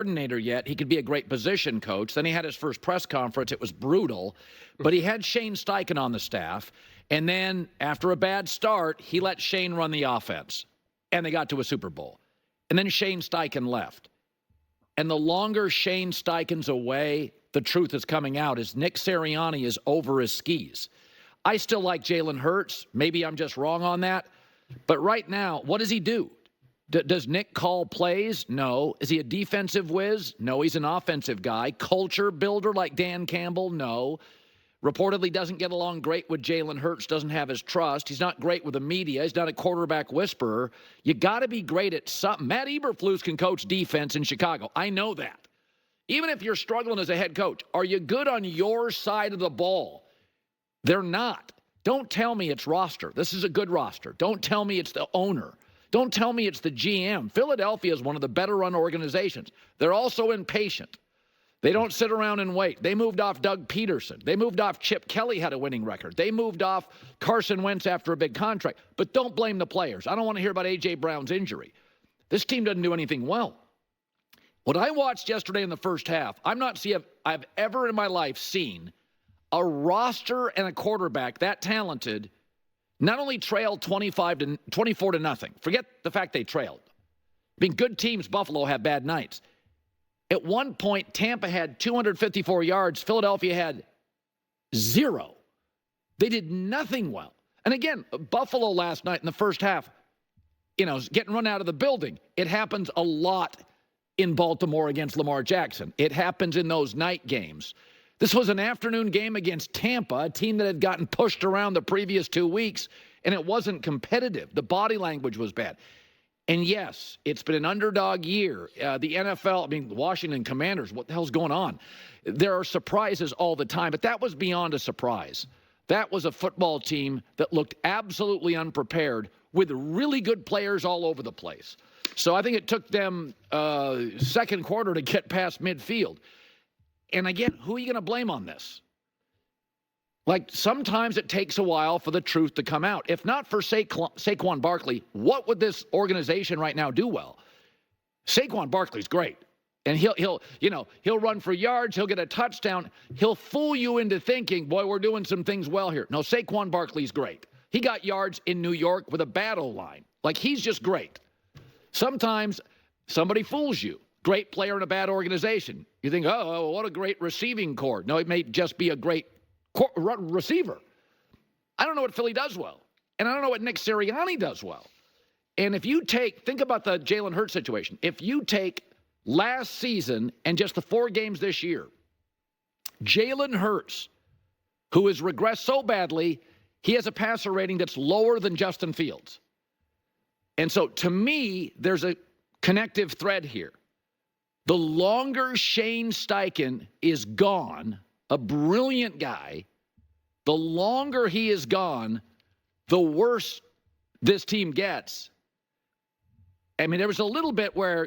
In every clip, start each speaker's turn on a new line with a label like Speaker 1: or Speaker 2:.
Speaker 1: coordinator yet. He could be a great position coach. Then he had his first press conference. It was brutal. But he had Shane Steichen on the staff. And then after a bad start, he let Shane run the offense. And they got to a Super Bowl. And then Shane Steichen left. And the longer Shane Steichen's away, the truth is coming out, is Nick Sirianni is over his skis. I still like Jalen Hurts. Maybe I'm just wrong on that. But right now, what does he do? Does Nick call plays? No. Is he a defensive whiz? No, he's an offensive guy. Culture builder like Dan Campbell? No. Reportedly doesn't get along great with Jalen Hurts, doesn't have his trust. He's not great with the media. He's not a quarterback whisperer. You got to be great at something. Matt Eberflus can coach defense in Chicago. I know that. Even if you're struggling as a head coach, are you good on your side of the ball? They're not. Don't tell me it's roster. This is a good roster. Don't tell me it's the owner. Don't tell me it's the GM. Philadelphia is one of the better-run organizations. They're also impatient. They don't sit around and wait. They moved off Doug Peterson. They moved off Chip Kelly, had a winning record. They moved off Carson Wentz after a big contract. But don't blame the players. I don't want to hear about A.J. Brown's injury. This team doesn't do anything well. What I watched yesterday in the first half, I've ever in my life seen a roster and a quarterback that talented not only trailed 24 to nothing. Forget the fact they trailed. I mean, good teams, Buffalo, have bad nights. At one point, Tampa had 254 yards. Philadelphia had 0. They did nothing well. And again, Buffalo last night in the first half, getting run out of the building. It happens a lot in Baltimore against Lamar Jackson. It happens in those night games. This was an afternoon game against Tampa, a team that had gotten pushed around the previous 2 weeks, and it wasn't competitive. The body language was bad. And yes, it's been an underdog year. The NFL, the Washington Commanders, what the hell's going on? There are surprises all the time, but that was beyond a surprise. That was a football team that looked absolutely unprepared with really good players all over the place. So I think it took them second quarter to get past midfield. And again, who are you going to blame on this? Like, sometimes it takes a while for the truth to come out. If not for Saquon Barkley, what would this organization right now do well? Saquon Barkley's great. And he'll run for yards, he'll get a touchdown. He'll fool you into thinking, boy, we're doing some things well here. No, Saquon Barkley's great. He got yards in New York with a bad O-line. Like, he's just great. Sometimes somebody fools you. Great player in a bad organization. You think, oh, what a great receiving core. No, it may just be a great receiver. I don't know what Philly does well. And I don't know what Nick Sirianni does well. And if you think about the Jalen Hurts situation. If you take last season and just the 4 games this year, Jalen Hurts, who has regressed so badly, he has a passer rating that's lower than Justin Fields. And so, to me, there's a connective thread here. The longer Shane Steichen is gone, a brilliant guy, the longer he is gone, the worse this team gets. I mean, there was a little bit where,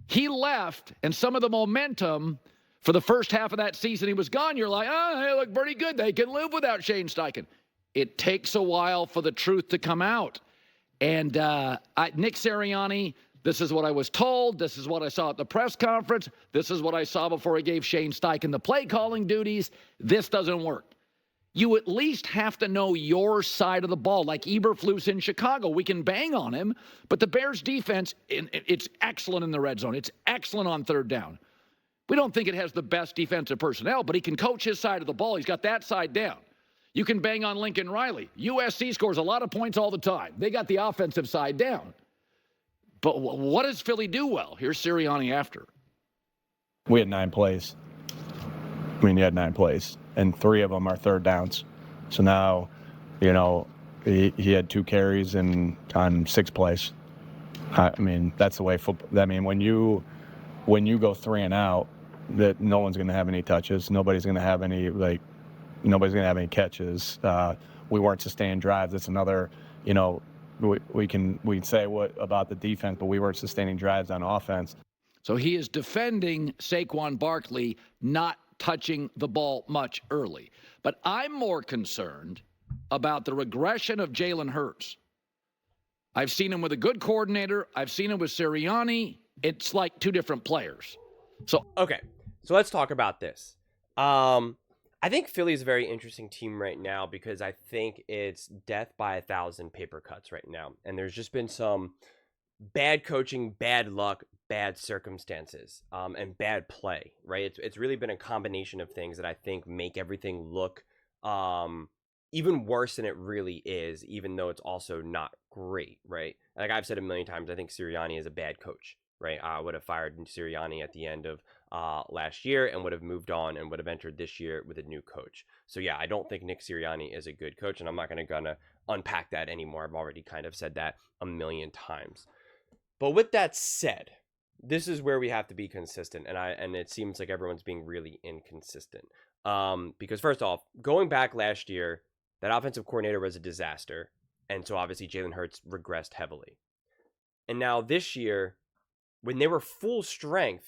Speaker 1: he left, and some of the momentum for the first half of that season, he was gone. You're like, they look pretty good. They can live without Shane Steichen. It takes a while for the truth to come out. And Nick Sirianni, this is what I was told. This is what I saw at the press conference. This is what I saw before he gave Shane Steichen the play-calling duties. This doesn't work. You at least have to know your side of the ball, like Eberflus in Chicago. We can bang on him, but the Bears' defense, it's excellent in the red zone. It's excellent on third down. We don't think it has the best defensive personnel, but he can coach his side of the ball. He's got that side down. You can bang on Lincoln Riley. USC scores a lot of points all the time. They got the offensive side down. But what does Philly do well? Here's Sirianni after.
Speaker 2: We had 9 plays. You had 9 plays, and 3 of them are third downs. So now, he had 2 carries on 6 plays. That's the way football. When you go 3 and out, that no one's going to have any touches. Nobody's going to have any catches. We weren't sustaining drives. That's another, we can say what about the defense, but we weren't sustaining drives on offense.
Speaker 1: So he is defending Saquon Barkley not touching the ball much early. But I'm more concerned about the regression of Jalen Hurts. I've seen him with a good coordinator. I've seen him with Sirianni. it's like two different players. So
Speaker 3: Okay, so let's talk about this. I think Philly is a very interesting team right now because I think it's death by 1,000 paper cuts right now. And there's just been some bad coaching, bad luck, bad circumstances, and bad play, right? It's really been a combination of things that I think make everything look even worse than it really is, even though it's also not great, right? Like I've said a million times, I think Sirianni is a bad coach, right? I would have fired Sirianni at the end of last year and would have moved on and would have entered this year with a new coach. So yeah, I don't think Nick Sirianni is a good coach, and I'm not gonna unpack that anymore. I've already kind of said that a million times. But with that said, this is where we have to be consistent, and it seems like everyone's being really inconsistent. Because first off, going back last year, that offensive coordinator was a disaster, and so obviously Jalen Hurts regressed heavily. And now this year, when they were full strength,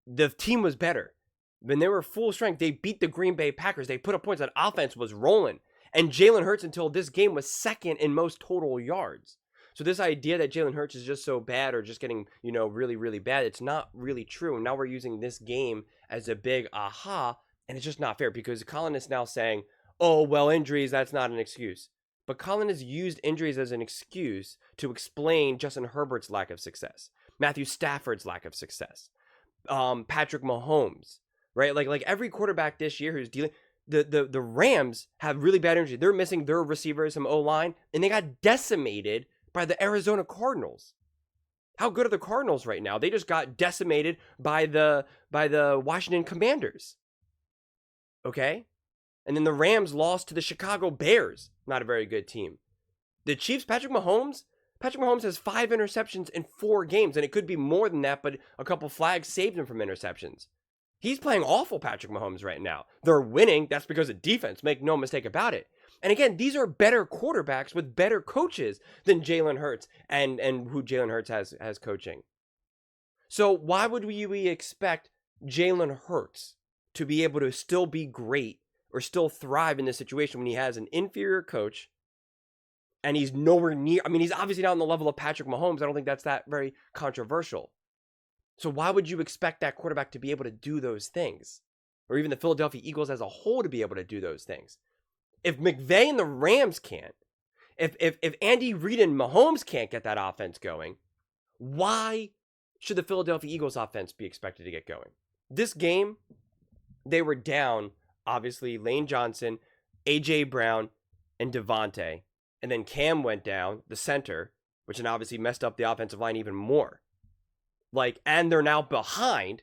Speaker 3: the team was better. When they were full strength, they beat the Green Bay Packers. They put up points. That offense was rolling. And Jalen Hurts, until this game, was second in most total yards. So this idea that Jalen Hurts is just so bad or just getting, really, really bad, it's not really true. And now we're using this game as a big aha, and it's just not fair because Colin is now saying, oh, well, injuries, that's not an excuse. But Colin has used injuries as an excuse to explain Justin Herbert's lack of success, Matthew Stafford's lack of success, Patrick Mahomes, right? Like every quarterback this year who's dealing, the Rams have really bad injuries. They're missing their receivers, some O-line, and they got decimated by the Arizona Cardinals. How good are the Cardinals right now? They just got decimated by the Washington Commanders. Okay? And then the Rams lost to the Chicago Bears. Not a very good team. The Chiefs, Patrick Mahomes has 5 interceptions in 4 games, and it could be more than that, but a couple flags saved him from interceptions. He's playing awful, Patrick Mahomes, right now. They're winning. That's because of defense. Make no mistake about it. And again, these are better quarterbacks with better coaches than Jalen Hurts and who Jalen Hurts has coaching. So why would we expect Jalen Hurts to be able to still be great or still thrive in this situation when he has an inferior coach and he's nowhere near, he's obviously not on the level of Patrick Mahomes. I don't think that's that very controversial. So why would you expect that quarterback to be able to do those things? Or even the Philadelphia Eagles as a whole to be able to do those things? If McVay and the Rams can't, if Andy Reid and Mahomes can't get that offense going, why should the Philadelphia Eagles offense be expected to get going? This game, they were down, obviously, Lane Johnson, A.J. Brown, and Devontae. And then Cam went down, the center, which then obviously messed up the offensive line even more. And they're now behind.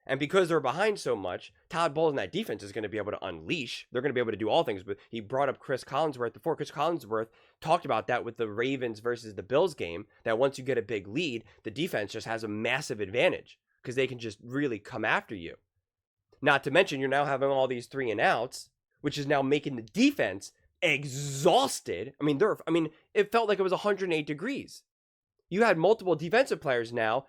Speaker 3: And because they're behind so much, Todd Bowles and that defense is going to be able to unleash. They're going to be able to do all things. But he brought up Chris Collinsworth before. Chris Collinsworth talked about that with the Ravens versus the Bills game, that once you get a big lead, the defense just has a massive advantage because they can just really come after you. Not to mention, you're now having all these 3 and outs, which is now making the defense exhausted. It felt like it was 108 degrees. You had multiple defensive players now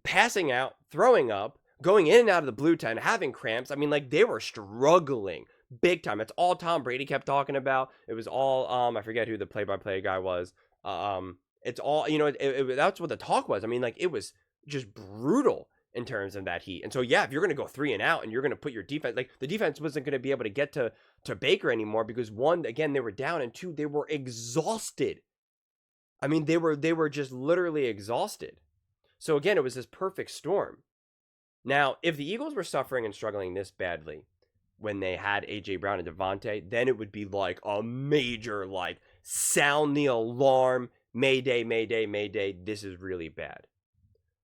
Speaker 3: passing out, throwing up, going in and out of the blue tent, having cramps. They were struggling big time. That's all Tom Brady kept talking about. It was all, I forget who the play-by-play guy was. It's all, that's what the talk was. It was just brutal in terms of that heat. And so, yeah, if you're going to go 3 and out and you're going to put your defense, the defense wasn't going to be able to get to Baker anymore because 1, again, they were down, and 2, they were exhausted. They were just literally exhausted. So again, it was this perfect storm. Now, if the Eagles were suffering and struggling this badly when they had A.J. Brown and Devontae, then it would be like a major, sound the alarm, mayday, mayday, mayday, this is really bad.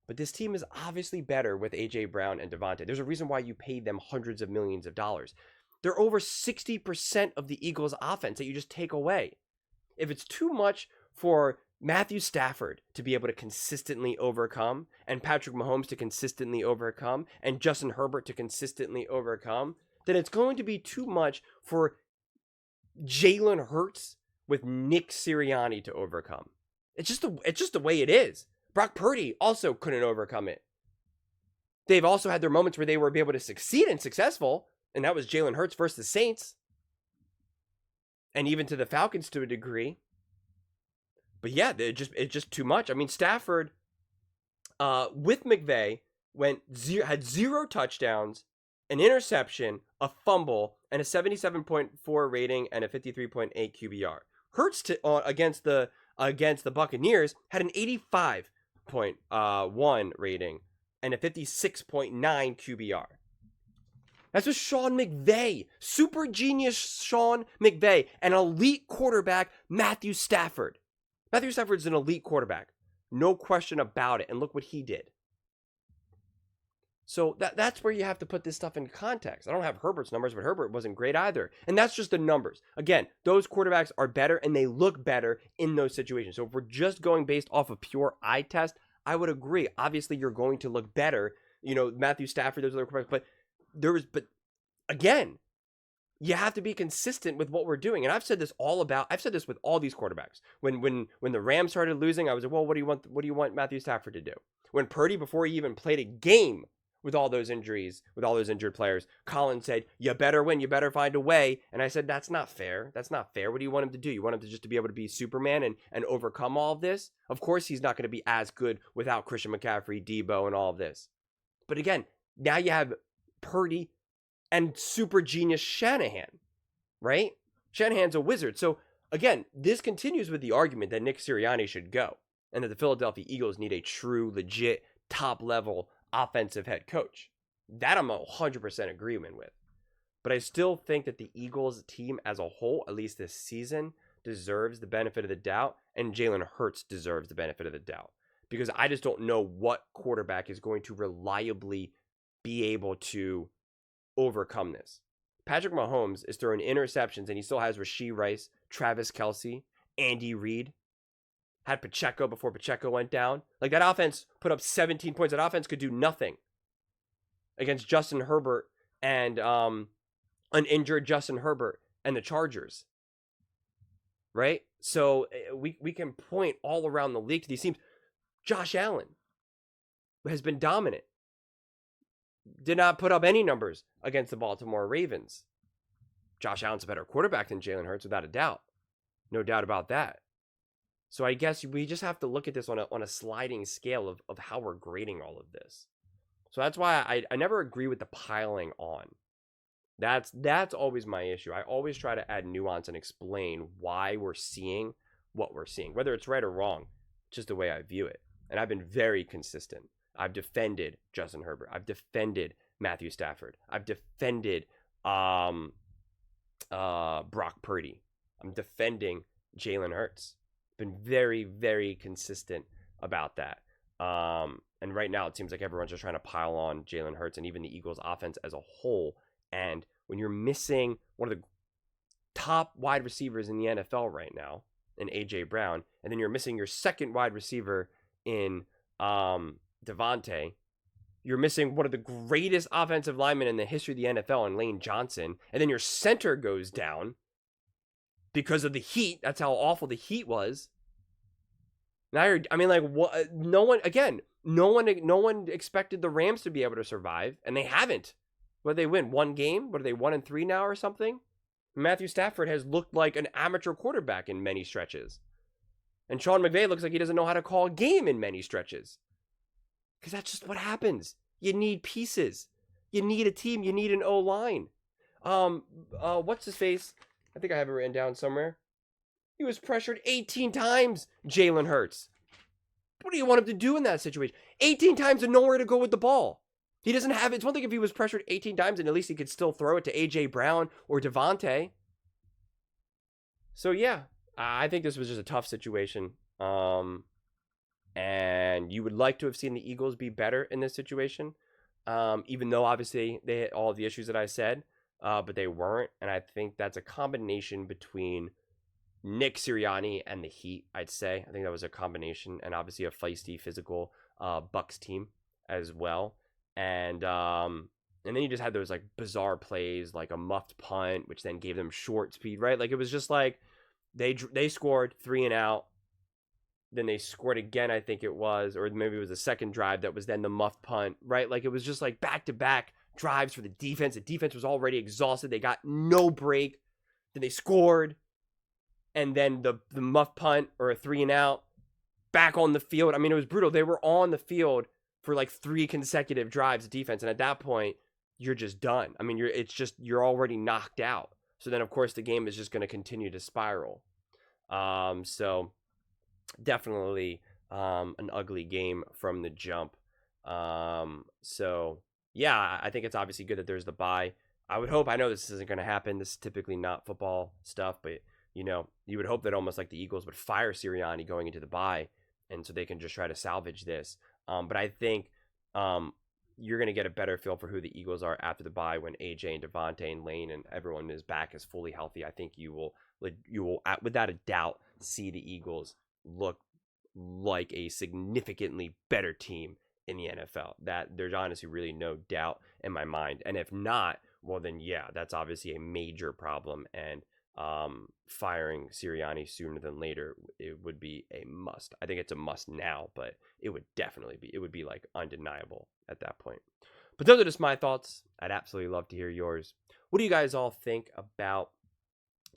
Speaker 3: But this team is obviously better with A.J. Brown and Devontae. There's a reason why you paid them hundreds of millions of dollars. They're over 60% of the Eagles' offense that you just take away. If it's too much for Matthew Stafford to be able to consistently overcome, and Patrick Mahomes to consistently overcome, and Justin Herbert to consistently overcome, then it's going to be too much for Jalen Hurts with Nick Sirianni to overcome. It's just the way it is. Brock Purdy also couldn't overcome it. They've also had their moments where they were able to succeed and successful, and that was Jalen Hurts versus the Saints, and even to the Falcons to a degree. But yeah, it's just too much. Stafford with McVay, had 0 touchdowns, an interception, a fumble, and a 77.4 rating and a 53.8 QBR. Hurts against the Buccaneers had an 85.1 rating and a 56.9 QBR. That's with Sean McVay, super genius Sean McVay, and elite quarterback Matthew Stafford. Matthew Stafford's an elite quarterback, no question about it. And look what he did. So that's where you have to put this stuff in context. I don't have Herbert's numbers, but Herbert wasn't great either. And that's just the numbers. Again, those quarterbacks are better and they look better in those situations. So if we're just going based off of pure eye test, I would agree. Obviously, you're going to look better. You know, Matthew Stafford, those other quarterbacks. But again, you have to be consistent with what we're doing. And I've said this with all these quarterbacks. When the Rams started losing, I was like, well, what do you want Matthew Stafford to do? When Purdy, before he even played a game, with all those injuries, with all those injured players, Colin said, you better win, you better find a way. And I said, that's not fair. That's not fair. What do you want him to do? You want him to just to be able to be Superman and overcome all of this? Of course he's not going to be as good without Christian McCaffrey, Debo, and all of this. But again, now you have Purdy and super genius Shanahan, right? Shanahan's a wizard. So again, this continues with the argument that Nick Sirianni should go and that the Philadelphia Eagles need a true, legit, top-level offensive head coach. That I'm 100% agreement with. But I still think that the Eagles team as a whole, at least this season, deserves the benefit of the doubt, and Jalen Hurts deserves the benefit of the doubt. Because I just don't know what quarterback is going to reliably be able to overcome this. Patrick Mahomes is throwing interceptions, and he still has Rashee Rice, Travis Kelce, Andy Reid. Had Pacheco before Pacheco went down. Like, that offense put up 17 points. That offense could do nothing against Justin Herbert and an injured Justin Herbert and the Chargers. Right? So we can point all around the league to these teams. Josh Allen has been dominant. Did not put up any numbers against the Baltimore Ravens. Josh Allen's a better quarterback than Jalen Hurts, without a doubt. No doubt about that. So I guess we just have to look at this on a sliding scale of how we're grading all of this. So that's why I never agree with the piling on. That's always my issue. I always try to add nuance and explain why we're seeing what we're seeing. Whether it's right or wrong, just the way I view it. And I've been very consistent. I've defended Justin Herbert. I've defended Matthew Stafford. I've defended Brock Purdy. I'm defending Jalen Hurts. Been very, very consistent about that. And right now it seems like everyone's just trying to pile on Jalen Hurts and even the Eagles offense as a whole. And when you're missing one of the top wide receivers in the NFL right now, in A.J. Brown, and then you're missing your second wide receiver in Devontae, you're missing one of the greatest offensive linemen in the history of the NFL in Lane Johnson, and then your center goes down because of the heat. That's how awful the heat was. Now what? No one expected the Rams to be able to survive, and they haven't. What, they win one game? What are they, 1-3 now or something? Matthew Stafford has looked like an amateur quarterback in many stretches. And Sean McVay looks like he doesn't know how to call a game in many stretches. Because that's just what happens. You need pieces. You need a team. You need an O-line. What's his face? I think I have it written down somewhere. He was pressured 18 times, Jalen Hurts. What do you want him to do in that situation? 18 times and nowhere to go with the ball. He doesn't have it. It's one thing if he was pressured 18 times and at least he could still throw it to A.J. Brown or Devontae. So, yeah, I think this was just a tough situation. And you would like to have seen the Eagles be better in this situation. Even though, obviously, they had all of the issues that I said. But they weren't. And I think that's a combination between Nick Sirianni and the Heat, I'd say. I think that was a combination. And obviously a feisty, physical Bucks team as well. And then you just had those like bizarre plays, like a muffed punt, which then gave them short speed, right? Like it was just like they scored 3 and out. Then they scored again, I think it was, or maybe it was a second drive that was then the muffed punt, right? Like it was just like back-to-back drives for the defense. The defense was already exhausted. They got no break. Then they scored. And then the muff punt or a 3 and out. back on the field. I mean, it was brutal. They were on the field for like 3 consecutive drives of defense, and at that point, you're just done. I mean, you're already knocked out. So then, of course, the game is just going to continue to spiral. So definitely an ugly game from the jump. So yeah, I think it's obviously good that there's the bye. I know this isn't going to happen. This is typically not football stuff, but you would hope that almost like the Eagles would fire Sirianni going into the bye, and so they can just try to salvage this. But I think you're going to get a better feel for who the Eagles are after the bye when AJ and Devontae and Lane and everyone is back is fully healthy. I think you will, without a doubt, see the Eagles look like a significantly better team in the NFL. That there's honestly really no doubt in my mind. And if not, well then yeah, that's obviously a major problem. And firing Sirianni sooner than later, it would be a must. I think it's a must now, but it would be like undeniable at that point. But those are just my thoughts. I'd absolutely love to hear yours. What do you guys all think about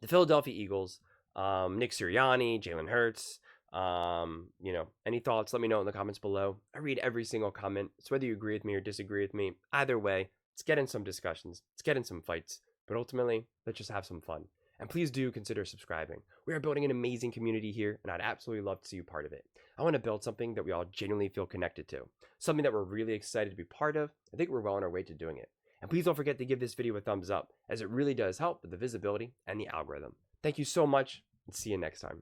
Speaker 3: the Philadelphia Eagles, Nick Sirianni, Jalen Hurts? Any thoughts? Let me know in the comments below. I read every single comment, so whether you agree with me or disagree with me, either way, let's get in some discussions, let's get in some fights, but ultimately, let's just have some fun. And please do consider subscribing. We are building an amazing community here, and I'd absolutely love to see you part of it. I want to build something that we all genuinely feel connected to, something that we're really excited to be part of. I think we're well on our way to doing it. And please don't forget to give this video a thumbs up, as it really does help with the visibility and the algorithm. Thank you so much, and see you next time.